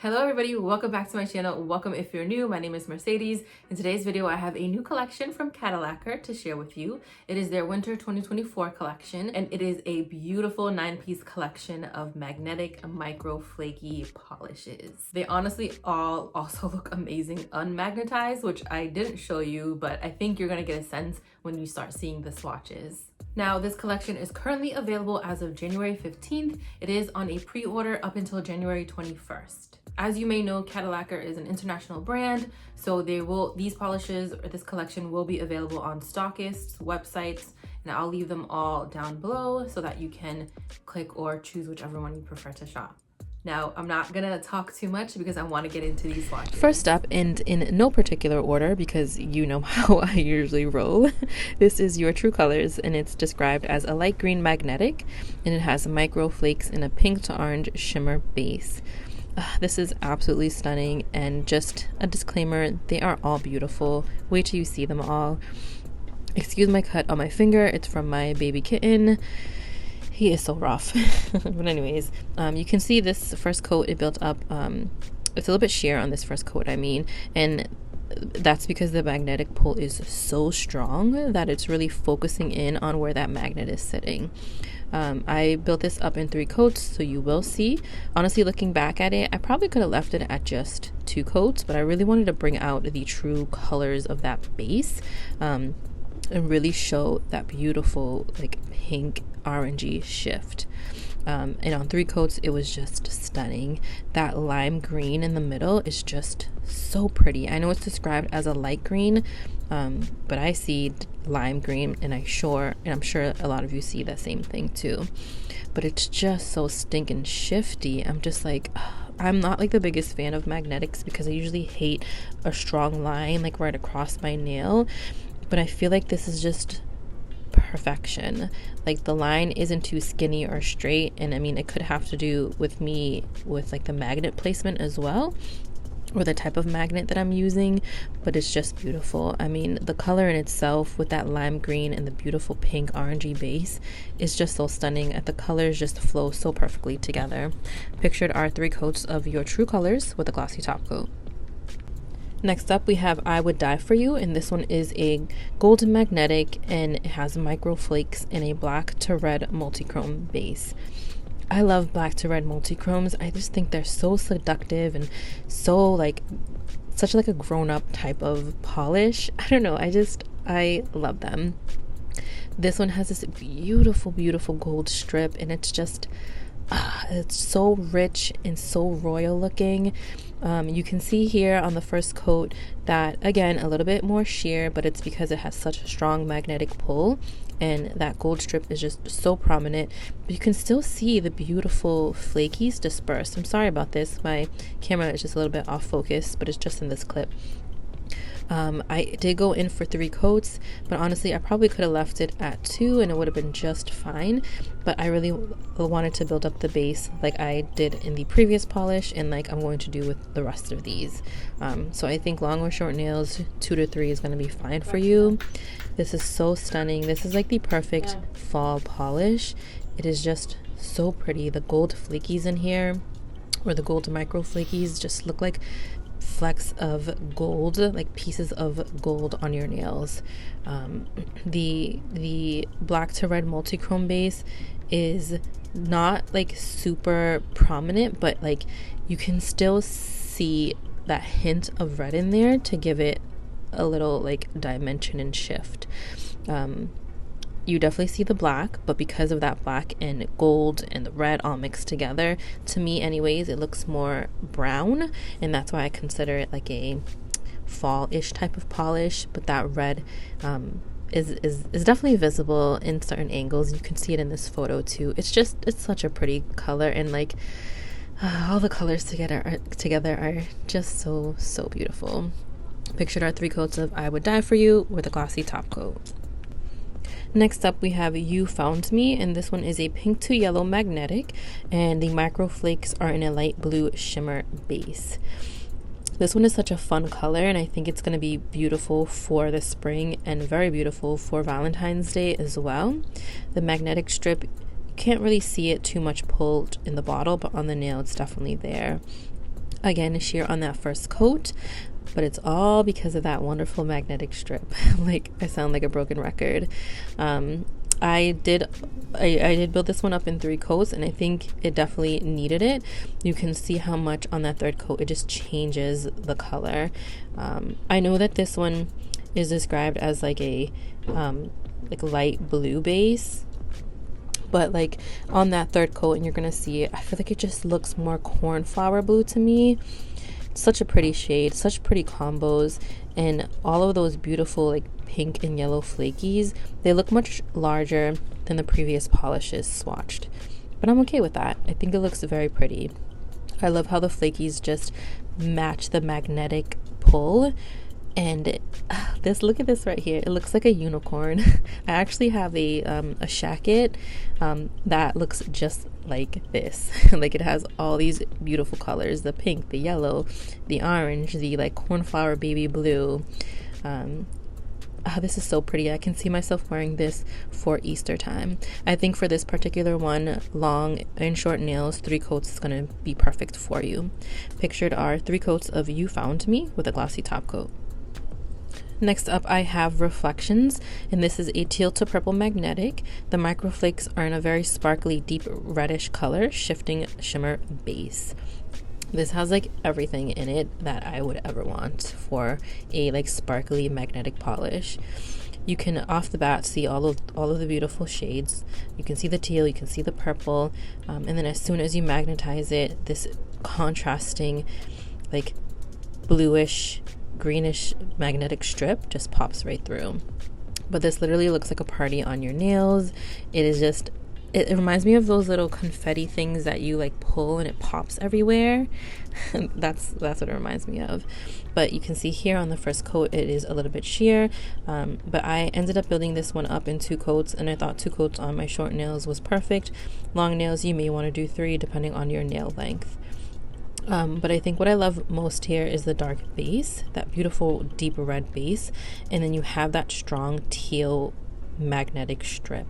Hello everybody, welcome back to my channel. Welcome if you're new. My name is Mercedes. In today's video, I have a new collection from Cadillaquer to share with you. It is their winter 2024 collection, and it is a beautiful 9-piece collection of magnetic micro flaky polishes. They honestly all also look amazing unmagnetized, which I didn't show you, but I think you're gonna get a sense when you start seeing the swatches. Now, this collection is currently available as of January 15th. It is on a pre-order up until January 21st. As you may know, Cadillaquer is an international brand, so these polishes or this collection will be available on stockists, websites, and I'll leave them all down below so that you can click or choose whichever one you prefer to shop. Now, I'm not gonna talk too much because I want to get into these swatches. First up, and in no particular order because you know how I usually roll, this is Your True Colors, and it's described as a light green magnetic, and it has micro flakes in a pink to orange shimmer base. This is absolutely stunning, and just a disclaimer, they are all beautiful. Wait till you see them all. Excuse my cut on my finger, it's from my baby kitten. He is so rough. But anyways, you can see this first coat, it built up, it's a little bit sheer on this first coat, and that's because the magnetic pull is so strong that it's really focusing in on where that magnet is sitting. I built this up in 3 coats, so you will see. Honestly, looking back at it, I probably could have left it at just 2 coats, but I really wanted to bring out the true colors of that base and really show that beautiful like pink orangey shift. And on 3 coats, it was just stunning. That lime green in the middle is just so pretty. I know it's described as a light green, but I see lime green, and I'm sure a lot of you see the same thing too. But it's just so stinking shifty. I'm just like, I'm not like the biggest fan of magnetics because I usually hate a strong line like right across my nail, but I feel like this is just perfection. Like the line isn't too skinny or straight, and I mean it could have to do with me with like the magnet placement as well, or the type of magnet that I'm using, but it's just beautiful. I mean, the color in itself with that lime green and the beautiful pink orangey base is just so stunning, and the colors just flow so perfectly together. Pictured are 3 coats of Your True Colors with a glossy top coat. Next up, we have I Would Die For You, and this one is a golden magnetic, and it has micro flakes in a black to red multichrome base. I love black to red multichromes. I just think they're so seductive and so like such like a grown-up type of polish. I don't know, I love them. This one has this beautiful gold strip, and it's just it's so rich and so royal looking. You can see here on the first coat that, again, a little bit more sheer, but it's because it has such a strong magnetic pull, and that gold strip is just so prominent, but you can still see the beautiful flakies dispersed. I'm sorry about this, my camera is just a little bit off focus, but it's just in this clip. I did go in for 3 coats, but honestly I probably could have left it at 2 and it would have been just fine, but I really wanted to build up the base like I did in the previous polish, and like I'm going to do with the rest of these. So I think long or short nails, 2 to 3 is going to be fine for you. This is so stunning. This is like the perfect fall polish. It is just so pretty. The gold flakies in here, or the gold micro flakies, just look like flecks of gold, like pieces of gold on your nails. The black to red multichrome base is not like super prominent, but like you can still see that hint of red in there to give it a little like dimension and shift. You definitely see the black, but because of that black and gold and the red all mixed together, to me anyways, it looks more brown, and that's why I consider it like a fall-ish type of polish. But that red is definitely visible in certain angles. You can see it in this photo too. It's such a pretty color, and like all the colors together are just so beautiful. Pictured are 3 coats of I Would Die For You with a glossy top coat. Next up, we have You Found Me, and this one is a pink to yellow magnetic, and the micro flakes are in a light blue shimmer base. This one is such a fun color, and I think it's going to be beautiful for the spring and very beautiful for Valentine's Day as well. The magnetic strip, you can't really see it too much pulled in the bottle, but on the nail it's definitely there. Again, sheer on that first coat, but it's all because of that wonderful magnetic strip. Like, I sound like a broken record. I did build this one up in 3 coats, and I think it definitely needed it. You can see how much on that 3rd coat it just changes the color. I know that this one is described as like a like light blue base, but like on that 3rd coat, and you're gonna see it, I feel like it just looks more cornflower blue to me. It's such a pretty shade, such pretty combos, and all of those beautiful like pink and yellow flakies, they look much larger than the previous polishes swatched, but I'm okay with that. I think it looks very pretty. I love how the flakies just match the magnetic pull. And look at this right here. It looks like a unicorn. I actually have a shacket that looks just like this. Like, it has all these beautiful colors: the pink, the yellow, the orange, the like cornflower baby blue. This is so pretty. I can see myself wearing this for Easter time. I think for this particular one, long and short nails, 3 coats is going to be perfect for you. Pictured are 3 coats of You Found Me with a glossy top coat. Next up, I have Reflections, and this is a teal to purple magnetic. The microflakes are in a very sparkly, deep reddish color, shifting shimmer base. This has like everything in it that I would ever want for a like sparkly magnetic polish. You can off the bat see all of the beautiful shades. You can see the teal, you can see the purple, and then as soon as you magnetize it, this contrasting like bluish greenish magnetic strip just pops right through. But this literally looks like a party on your nails. It reminds me of those little confetti things that you like pull and it pops everywhere. That's what it reminds me of. But you can see here on the first coat it is a little bit sheer, but I ended up building this one up in 2 coats, and I thought 2 coats on my short nails was perfect. Long nails, you may want to do 3 depending on your nail length. But I think what I love most here is the dark base, that beautiful deep red base, and then you have that strong teal magnetic strip.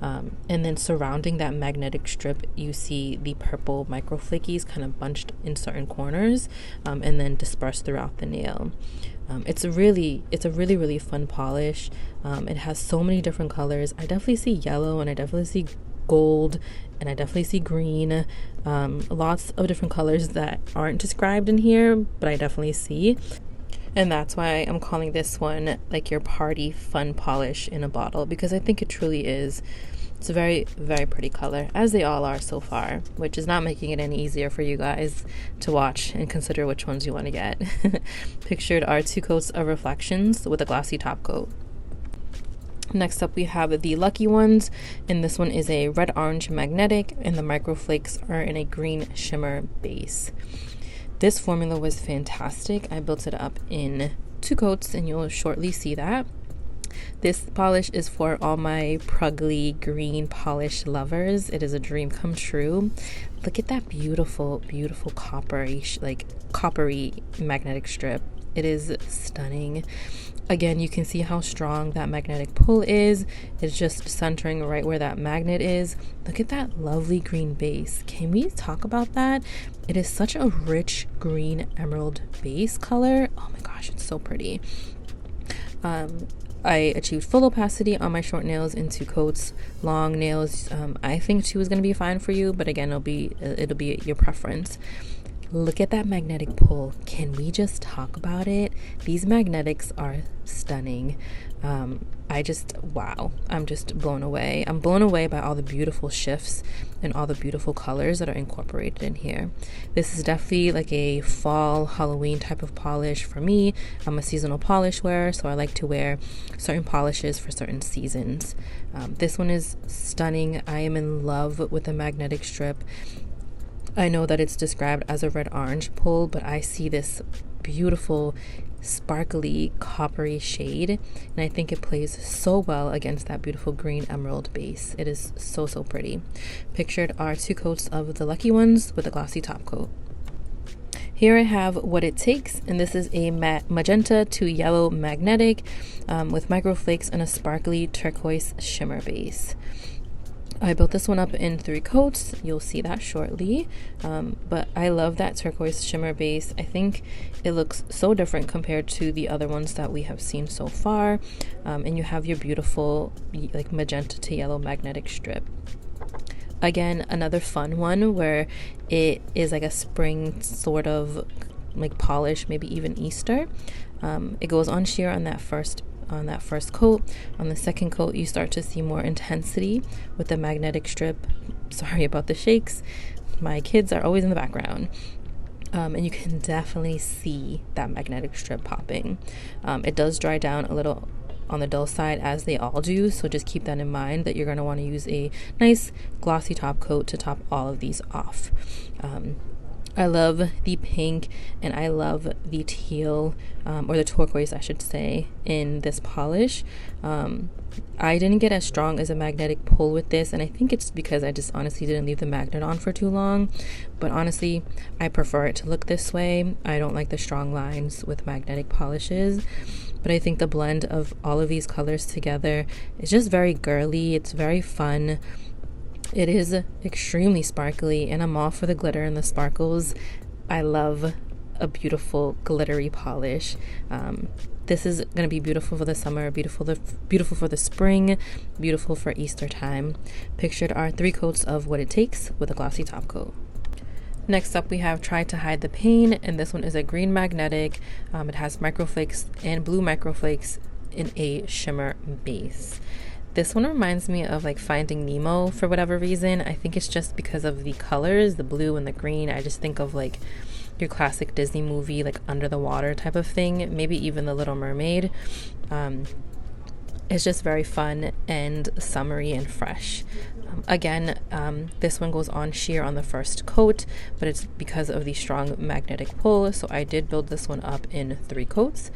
And then surrounding that magnetic strip, you see the purple microflakies kind of bunched in certain corners, and then dispersed throughout the nail. It's a really fun polish. It has so many different colors. I definitely see yellow, and I definitely see gold, and I definitely see green. Lots of different colors that aren't described in here, but I definitely see. And that's why I'm calling this one like your party fun polish in a bottle, because I think it truly is. It's a very, very pretty color, as they all are so far, which is not making it any easier for you guys to watch and consider which ones you want to get. Pictured are 2 coats of Reflections with a glossy top coat. Next up, we have the Lucky Ones, and this one is a red-orange magnetic, and the microflakes are in a green shimmer base. This formula was fantastic. I built it up in 2 coats, and you'll shortly see that. This polish is for all my prugly green polish lovers. It is a dream come true. Look at that beautiful, beautiful coppery magnetic strip. It is stunning. Again, you can see how strong that magnetic pull is. It's just centering right where that magnet is. Look at that lovely green base. Can we talk about that? It is such a rich green emerald base color. Oh my gosh, it's so pretty. I achieved full opacity on my short nails in 2 coats. Long nails, I think 2 is going to be fine for you, but again, it'll be your preference. Look at that magnetic pull. Can we just talk about it? These magnetics are stunning. Wow, I'm just blown away. I'm blown away by all the beautiful shifts and all the beautiful colors that are incorporated in here. This is definitely like a fall Halloween type of polish for me. I'm a seasonal polish wearer, so I like to wear certain polishes for certain seasons. This one is stunning. I am in love with the magnetic strip. I know that it's described as a red-orange pull, but I see this beautiful, sparkly, coppery shade, and I think it plays so well against that beautiful green emerald base. It is so, so pretty. Pictured are 2 coats of the Lucky Ones with a glossy top coat. Here I have What It Takes, and this is a magenta to yellow magnetic with microflakes and a sparkly turquoise shimmer base. I built this one up in 3 coats. You'll see that shortly. But I love that turquoise shimmer base. I think it looks so different compared to the other ones that we have seen so far. And you have your beautiful like magenta to yellow magnetic strip. Again, another fun one where it is like a spring sort of like polish, maybe even Easter. It goes on sheer on that first coat. On the second coat, you start to see more intensity with the magnetic strip. Sorry about the shakes. My kids are always in the background. And you can definitely see that magnetic strip popping. It does dry down a little on the dull side, as they all do, so just keep that in mind, that you're going to want to use a nice glossy top coat to top all of these off. I love the pink and I love the teal, or the turquoise I should say, in this polish. I didn't get as strong as a magnetic pull with this, and I think it's because I just honestly didn't leave the magnet on for too long. But honestly, I prefer it to look this way. I don't like the strong lines with magnetic polishes, but I think the blend of all of these colors together is just very girly. It's very fun. It is extremely sparkly, and I'm all for the glitter and the sparkles. I love a beautiful glittery polish. This is going to be beautiful for the summer, beautiful for the spring, beautiful for Easter time. Pictured are 3 coats of What It Takes with a glossy top coat. Next up, we have Try to Hide the Pain, and this one is a green magnetic. It has microflakes and blue microflakes in a shimmer base. This one reminds me of like Finding Nemo for whatever reason. I think it's just because of the colors, the blue and the green. I just think of like your classic Disney movie, like under the water type of thing, maybe even The Little Mermaid. It's just very fun and summery and fresh. Again, this one goes on sheer on the first coat, but it's because of the strong magnetic pull, so I did build this one up in 3 coats.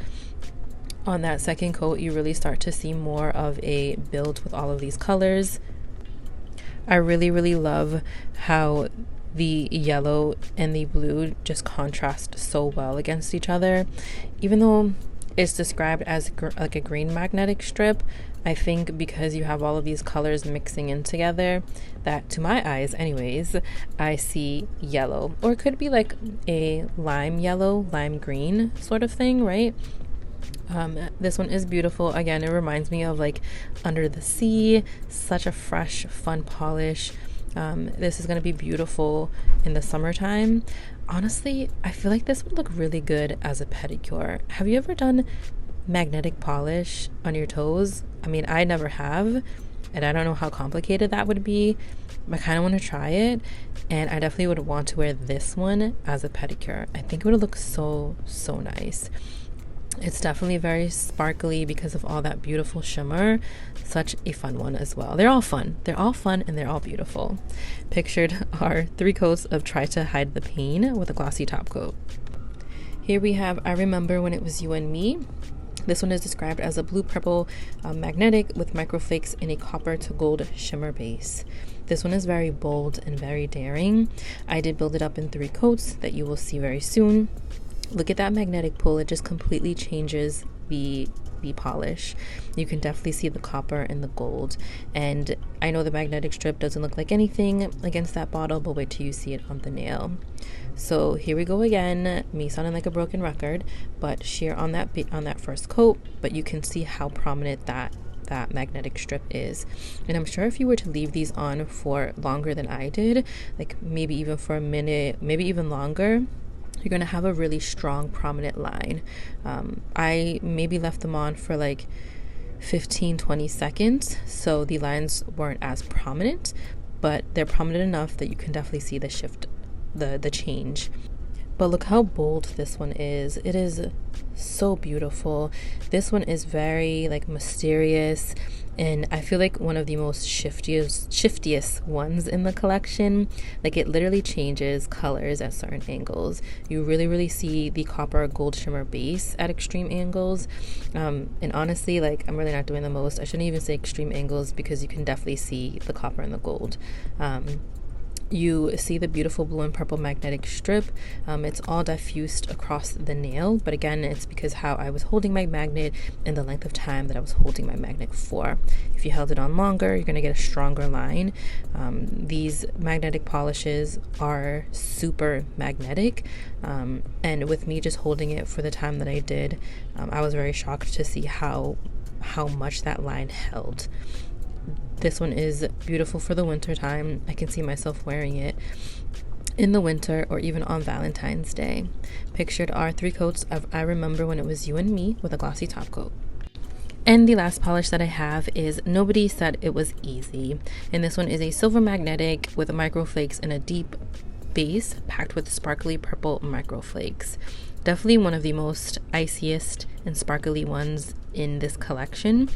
On that second coat, you really start to see more of a build with all of these colors. I really love how the yellow and the blue just contrast so well against each other. Even though it's described as like a green magnetic strip, I think because you have all of these colors mixing in together, that to my eyes anyways, I see yellow. Or it could be like a lime yellow, lime green sort of thing, right? This one is beautiful. Again, it reminds me of like Under the Sea. Such a fresh, fun polish. This is going to be beautiful in the summertime. Honestly, I feel like this would look really good as a pedicure. Have you ever done magnetic polish on your toes? I mean, I never have, and I don't know how complicated that would be. I kind of want to try it, and I definitely would want to wear this one as a pedicure. I think it would look so nice. It's definitely very sparkly because of all that beautiful shimmer. Such a fun one as well. They're all fun and they're all beautiful. Pictured are 3 coats of Try to Hide the Pain with a glossy top coat. Here we have I Remember When It Was You and Me. This one is described as a blue-purple magnetic with microflakes in a copper to gold shimmer base. This one is very bold and very daring. I did build it up in 3 coats that you will see very soon. Look at that magnetic pull. It just completely changes the polish. You can definitely see the copper and the gold. And I know the magnetic strip doesn't look like anything against that bottle, but wait till you see it on the nail. So here we go again, me sounding like a broken record, but sheer on that first coat, but you can see how prominent that magnetic strip is. And I'm sure if you were to leave these on for longer than I did, like maybe even for a minute, maybe even longer, you're going to have a really strong prominent line. I maybe left them on for like 15-20 seconds, so the lines weren't as prominent, but they're prominent enough that you can definitely see the shift, the change. But look how bold this one is. It is so beautiful. This one is very like mysterious, and I feel like one of the most shiftiest ones in the collection. Like it literally changes colors at certain angles. You really see the copper gold shimmer base at extreme angles. And honestly, like I'm really not doing the most. I shouldn't even say extreme angles because you can definitely see the copper and the gold. You see the beautiful blue and purple magnetic strip. It's all diffused across the nail, but again, it's because how I was holding my magnet and the length of time that I was holding my magnet for. If you held it on longer, you're going to get a stronger line. These magnetic polishes are super magnetic, and with me just holding it for the time that I did, I was very shocked to see how much that line held. This one is beautiful for the winter time. I can see myself wearing it in the winter or even on Valentine's Day. Pictured are 3 coats of I Remember When It Was You and Me with a glossy top coat. And the last polish that I have is Nobody Said It Was Easy. And this one is a silver magnetic with microflakes and a deep base packed with sparkly purple microflakes. Definitely one of the most iciest and sparkly ones in this collection.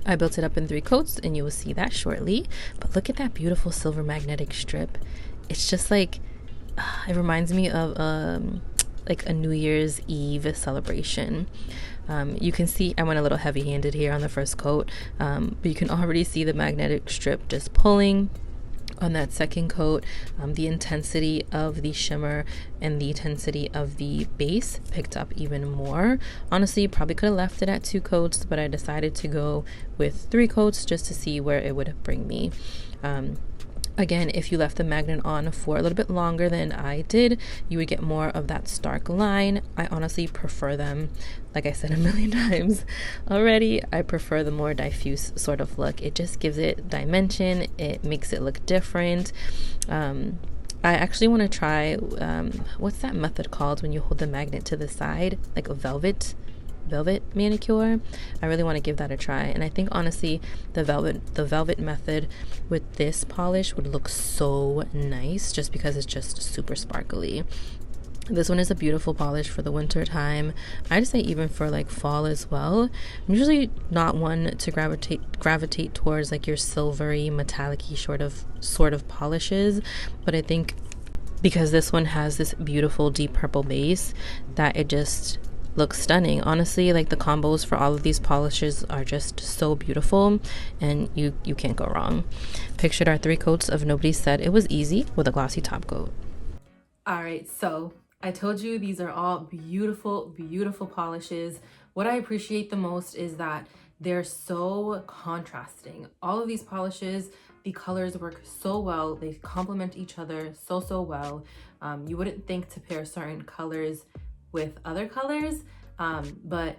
I built it up in 3 coats and you will see that shortly. But look at that beautiful silver magnetic strip. It's just like, it reminds me of like a New Year's Eve celebration. You can see I went a little heavy-handed here on the first coat, but you can already see the magnetic strip just pulling. On that second coat, the intensity of the shimmer and the intensity of the base picked up even more. Honestly, probably could have left it at 2 coats, but I decided to go with 3 coats just to see where it would bring me. Again, if you left the magnet on for a little bit longer than I did, you would get more of that stark line. I honestly prefer them, like I said a million times already, I prefer the more diffuse sort of look. It just gives it dimension, it makes it look different. I actually want to try, what's that method called when you hold the magnet to the side, like a velvet manicure. I really want to give that a try, and I think honestly the velvet method with this polish would look so nice just because it's just super sparkly. This one is a beautiful polish for the winter time. I'd say even for like fall as well. I'm usually not one to gravitate towards like your silvery metallic-y sort of polishes, but I think because this one has this beautiful deep purple base that it just looks stunning. Honestly, like the combos for all of these polishes are just so beautiful, and you can't go wrong. Pictured are 3 coats of Nobody Said It Was Easy with a glossy top coat. All right, so I told you these are all beautiful polishes. What I appreciate the most is that they're so contrasting. All of these polishes, the colors work so well. They complement each other so well. You wouldn't think to pair certain colors with other colors, but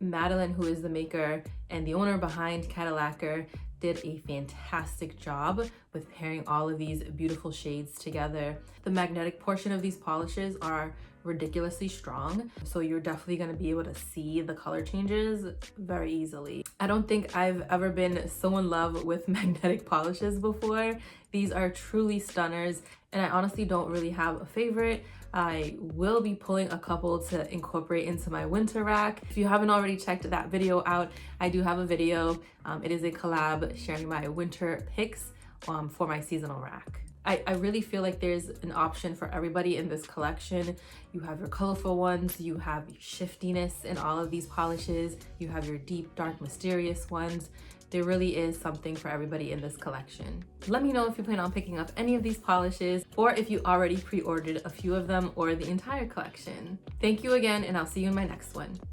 Madeline, who is the maker and the owner behind Cadillaquer, did a fantastic job with pairing all of these beautiful shades together. The magnetic portion of these polishes are ridiculously strong, so you're definitely going to be able to see the color changes very easily. I don't think I've ever been so in love with magnetic polishes before. These are truly stunners, and I honestly don't really have a favorite. I will be pulling a couple to incorporate into my winter rack. If you haven't already checked that video out, I do have a video. It is a collab sharing my winter picks for my seasonal rack. I really feel like there's an option for everybody in this collection. You have your colorful ones, you have your shiftiness in all of these polishes, you have your deep, dark, mysterious ones. There really is something for everybody in this collection. Let me know if you plan on picking up any of these polishes, or if you already pre-ordered a few of them or the entire collection. Thank you again, and I'll see you in my next one.